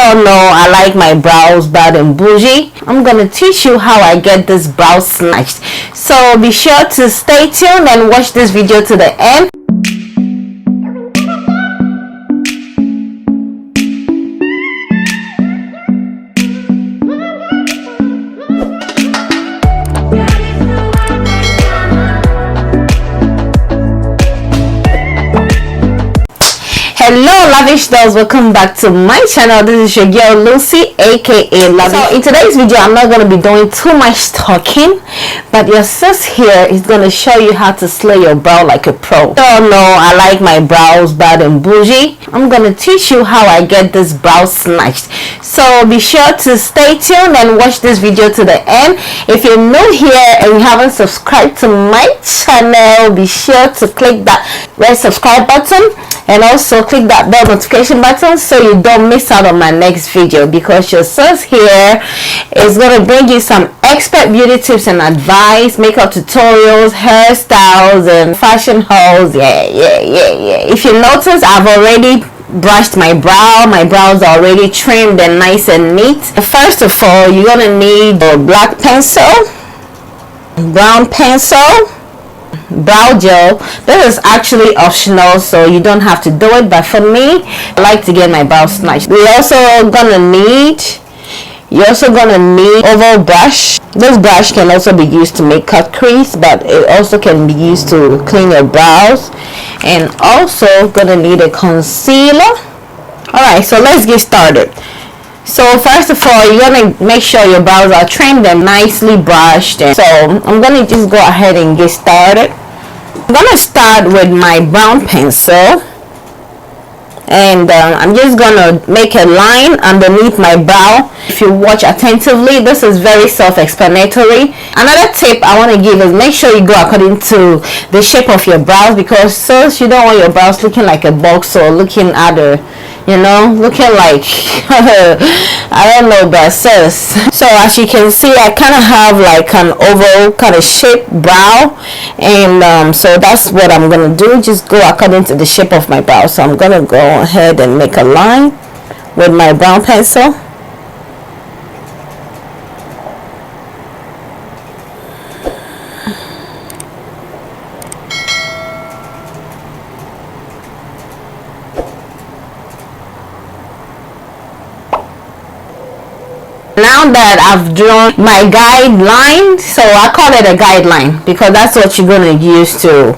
all know I like my brows bad and bougie. I'm gonna teach you how I get this brow snatched. So be sure to stay tuned and watch this video to the end. Hello lavish dolls, welcome back to my channel. This is your girl Lucy, aka Lavish. So in today's video I'm not going to be doing too much talking, but your sis here is going to show you how to slay your brow like a pro. You all know I like my brows bad and bougie. I'm going to teach you how I get this brow snatched. So be sure to stay tuned and watch this video to the end. If you're new here and you haven't subscribed to my channel, be sure to click that red subscribe button and also click that bell notification button so you don't miss out on my next video, because your sis here is going to bring you some expert beauty tips and advice, makeup tutorials, hairstyles and fashion hauls. Yeah. If you notice, I've already brushed my brow. My brows are already trimmed and nice and neat. First of all, you're going to need a black pencil, brown pencil, brow gel. This is actually optional, so you don't have to do it, but for me, I like to get my brow snatched. You're also gonna need oval brush. This brush can also be used to make cut crease, but it also can be used to clean your brows. And also gonna need a concealer. Alright, so let's get started. So first of all, you're gonna make sure your brows are trimmed and nicely brushed. And so I'm gonna just go ahead and get started. I'm gonna start with my brown pencil, and I'm just gonna make a line underneath my brow. If you watch attentively, this is very self-explanatory. Another tip I want to give is make sure you go according to the shape of your brows, because sis, you don't want your brows looking like a box or looking at a, looking like I don't know, but sis. So as you can see, I kind of have like an oval kind of shaped brow, and so that's what I'm gonna do, just go according to the shape of my brow. So I'm gonna go ahead and make a line with my brown pencil. Now that I've drawn my guideline, so I call it a guideline because that's what you're going to use to,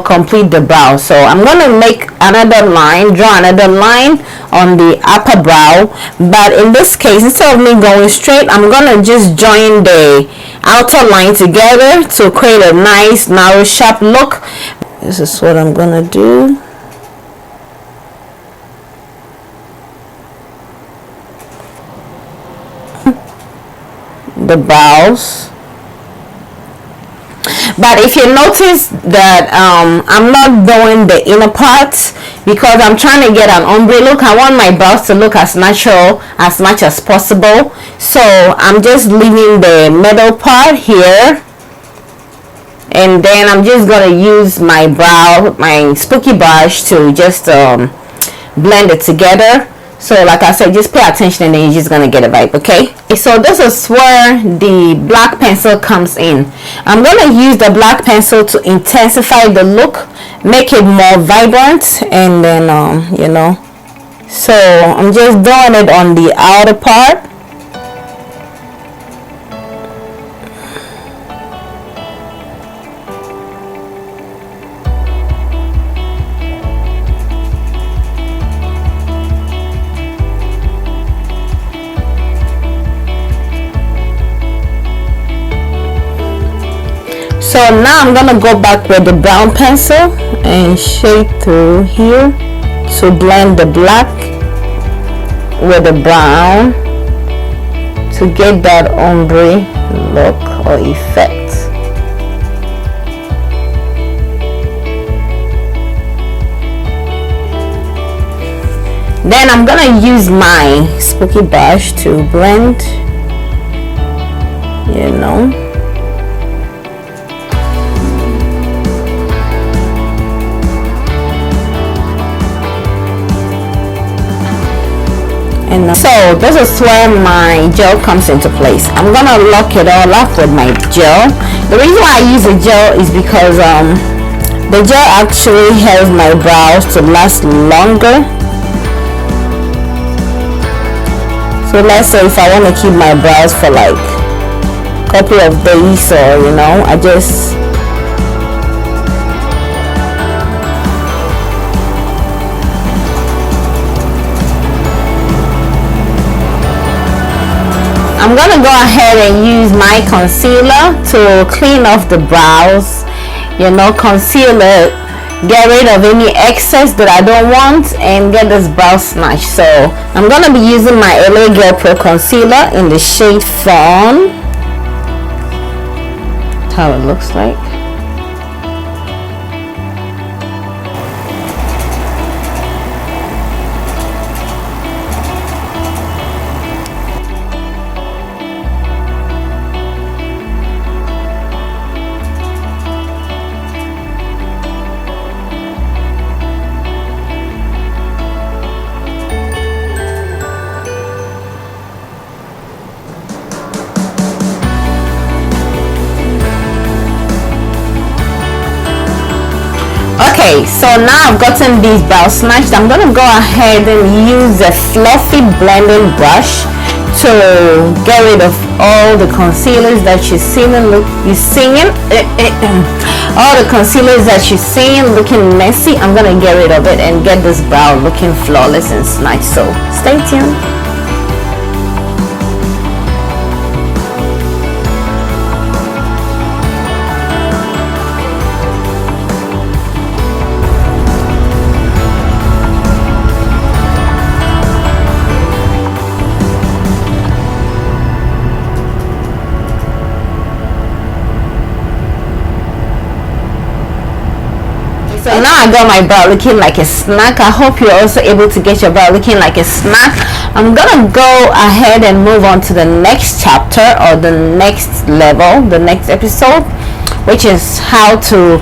complete the brow. So I'm going to make another line, draw another line on the upper brow, but in this case, instead of me going straight, I'm going to just join the outer line together to create a nice narrow sharp look. This is what I'm going to do. The brows. But if you notice that I'm not doing the inner parts because I'm trying to get an ombre look. I want my brows to look as natural as much as possible, so I'm just leaving the middle part here, and then I'm just gonna use my spooky brush to just blend it together. So like I said, just pay attention and then you're just gonna get a vibe, okay? So this is where the black pencil comes in. I'm gonna use the black pencil to intensify the look, make it more vibrant, and then so I'm just doing it on the outer part. So now I'm gonna go back with the brown pencil and shade through here to blend the black with the brown to get that ombre look or effect. Then I'm gonna use my spooky brush to blend, And so this is where my gel comes into place. I'm gonna lock it all up with my gel. The reason why I use a gel is because the gel actually helps my brows to last longer. So let's say if I want to keep my brows for like a couple of days, or you know, I'm gonna go ahead and use my concealer to clean off the brows. You know, concealer, get rid of any excess that I don't want and get this brow snatch. So I'm gonna be using my LA Girl Pro concealer in the shade Fawn. That's how it looks like. Okay, so now I've gotten these brows snatched. I'm gonna go ahead and use a fluffy blending brush to get rid of all the concealers that you're seeing. All the concealers that you're seeing looking messy. I'm gonna get rid of it and get this brow looking flawless and snatched. So stay tuned. So now I got my brow looking like a snack. I hope you're also able to get your brow looking like a snack. I'm gonna go ahead and move on to the next chapter, or the next level, the next episode, which is how to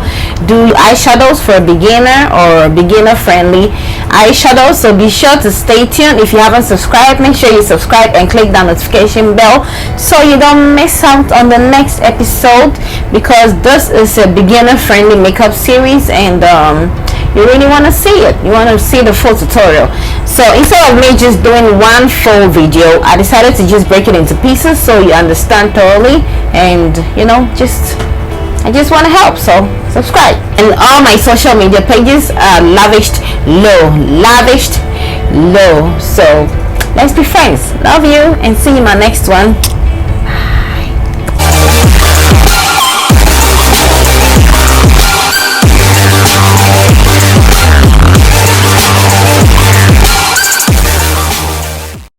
do eyeshadows for a beginner or beginner friendly eyeshadows. So be sure to stay tuned. If you haven't subscribed, make sure you subscribe and click that notification bell so you don't miss out on the next episode, because this is a beginner friendly makeup series, and you really want to see it. You want to see the full tutorial. So instead of me just doing one full video, I decided to just break it into pieces so you understand thoroughly, and you know, I just want to help. So subscribe. And all my social media pages are lavished low. So let's be friends. Love you, and see you in my next one.